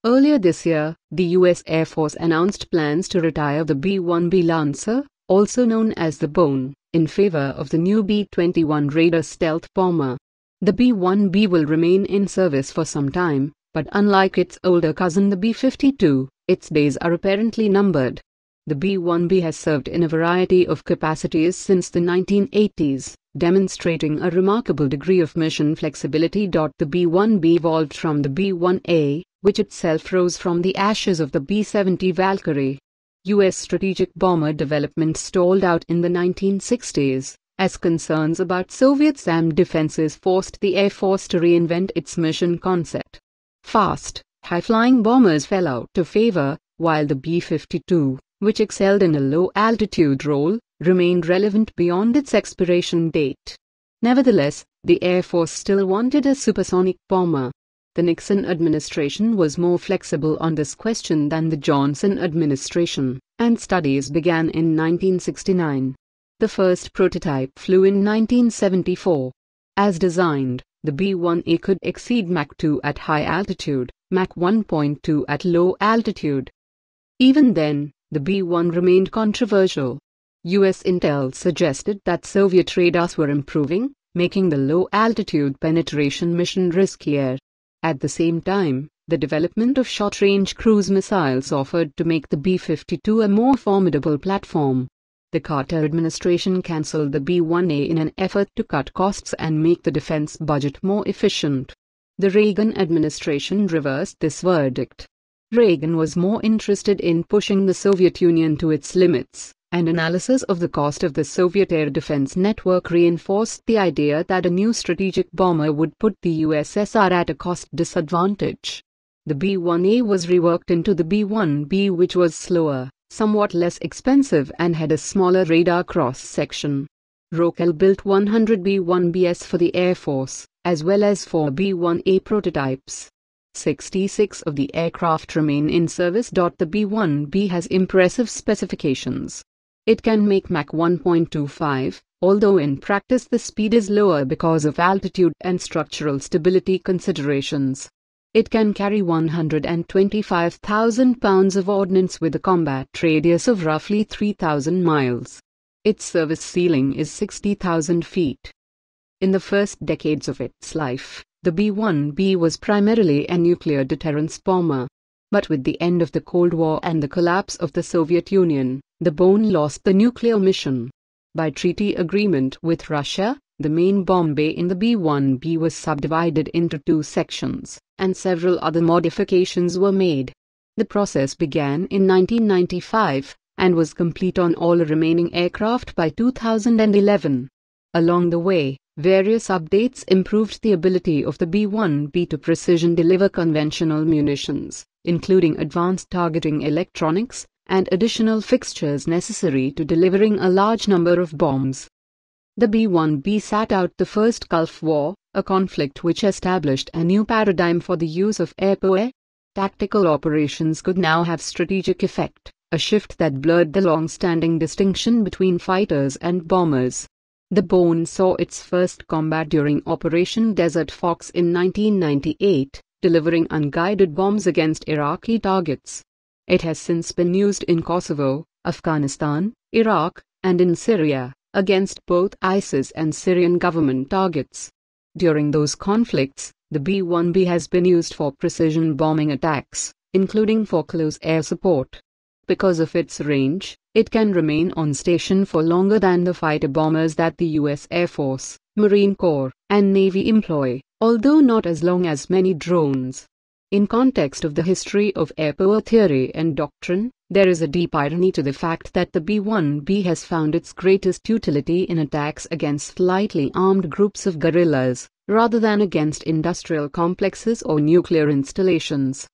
Earlier this year, the U.S. Air Force announced plans to retire the B-1B Lancer, also known as the Bone, in favor of the new B-21 Raider stealth bomber. The B-1B will remain in service for some time, but unlike its older cousin the B-52, its days are apparently numbered. The B-1B has served in a variety of capacities since the 1980s, demonstrating a remarkable degree of mission flexibility. The B-1B evolved from the B-1A, which itself rose from the ashes of the B-70 Valkyrie. U.S. strategic bomber development stalled out in the 1960s, as concerns about Soviet SAM defenses forced the Air Force to reinvent its mission concept. Fast, high-flying bombers fell out of favor, while the B-52, which excelled in a low-altitude role, remained relevant beyond its expiration date. Nevertheless, the Air Force still wanted a supersonic bomber. The Nixon administration was more flexible on this question than the Johnson administration, and studies began in 1969. The first prototype flew in 1974. As designed, the B-1A could exceed Mach 2 at high altitude, Mach 1.2 at low altitude. Even then, the B-1 remained controversial. U.S. intel suggested that Soviet radars were improving, making the low-altitude penetration mission riskier. At the same time, the development of short-range cruise missiles offered to make the B-52 a more formidable platform. The Carter administration cancelled the B-1A in an effort to cut costs and make the defense budget more efficient. The Reagan administration reversed this verdict. Reagan was more interested in pushing the Soviet Union to its limits, and analysis of the cost of the Soviet air defense network reinforced the idea that a new strategic bomber would put the USSR at a cost disadvantage. The B-1A was reworked into the B-1B, which was slower, somewhat less expensive and had a smaller radar cross-section. Rockwell built 100 B-1Bs for the Air Force, as well as 4 B-1A prototypes. 66 of the aircraft remain in service. The B-1B has impressive specifications. It can make Mach 1.25, although in practice the speed is lower because of altitude and structural stability considerations. It can carry 125,000 pounds of ordnance with a combat radius of roughly 3,000 miles. Its service ceiling is 60,000 feet. In the first decades of its life, the B-1B was primarily a nuclear deterrence bomber. But with the end of the Cold War and the collapse of the Soviet Union, the Bone lost the nuclear mission. By treaty agreement with Russia, the main bomb bay in the B-1B was subdivided into 2 sections, and several other modifications were made. The process began in 1995, and was complete on all remaining aircraft by 2011. Along the way, various updates improved the ability of the B-1B to precision deliver conventional munitions, including advanced targeting electronics, and additional fixtures necessary to delivering a large number of bombs. The B-1B sat out the First Gulf War, a conflict which established a new paradigm for the use of air power. Tactical operations could now have strategic effect, a shift that blurred the long-standing distinction between fighters and bombers. The Bone saw its first combat during Operation Desert Fox in 1998, delivering unguided bombs against Iraqi targets. It has since been used in Kosovo, Afghanistan, Iraq, and in Syria, against both ISIS and Syrian government targets. During those conflicts, the B-1B has been used for precision bombing attacks, including for close air support. Because of its range, it can remain on station for longer than the fighter bombers that the U.S. Air Force, Marine Corps, and Navy employ, although not as long as many drones. In context of the history of air power theory and doctrine, there is a deep irony to the fact that the B-1B has found its greatest utility in attacks against lightly armed groups of guerrillas, rather than against industrial complexes or nuclear installations.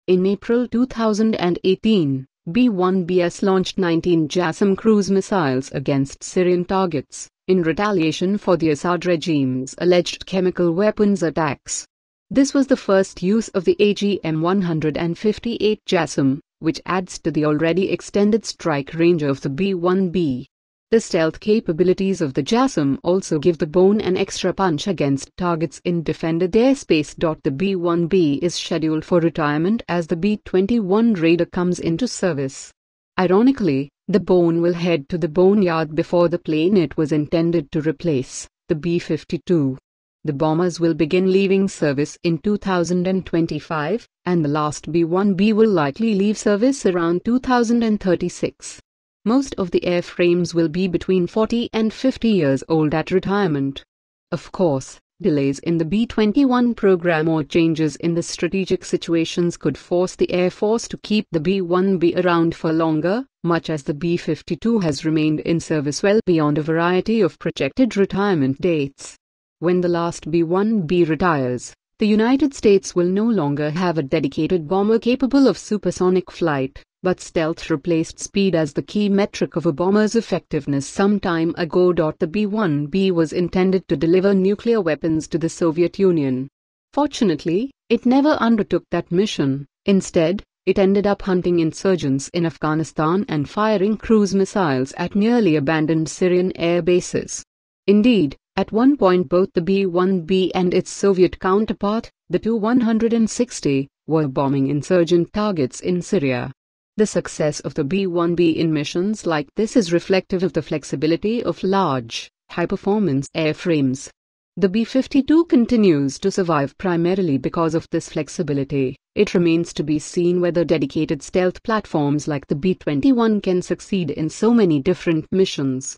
In April 2018, B-1Bs launched 19 JASSM cruise missiles against Syrian targets, in retaliation for the Assad regime's alleged chemical weapons attacks. This was the first use of the AGM-158 JASSM, which adds to the already extended strike range of the B-1B. The stealth capabilities of the JASSM also give the bone an extra punch against targets in defended airspace. The B-1B is scheduled for retirement as the B-21 Raider comes into service. Ironically, the bone will head to the boneyard before the plane it was intended to replace, the B-52. The bombers will begin leaving service in 2025, and the last B-1B will likely leave service around 2036. Most of the airframes will be between 40 and 50 years old at retirement. Of course, delays in the B-21 program or changes in the strategic situations could force the Air Force to keep the B-1B around for longer, much as the B-52 has remained in service well beyond a variety of projected retirement dates. When the last B-1B retires, the United States will no longer have a dedicated bomber capable of supersonic flight, but stealth replaced speed as the key metric of a bomber's effectiveness some time ago. The B-1B was intended to deliver nuclear weapons to the Soviet Union. Fortunately, it never undertook that mission. Instead, it ended up hunting insurgents in Afghanistan and firing cruise missiles at nearly abandoned Syrian air bases. Indeed, at one point both the B-1B and its Soviet counterpart, the Tu-160, were bombing insurgent targets in Syria. The success of the B-1B in missions like this is reflective of the flexibility of large, high-performance airframes. The B-52 continues to survive primarily because of this flexibility. It remains to be seen whether dedicated stealth platforms like the B-21 can succeed in so many different missions.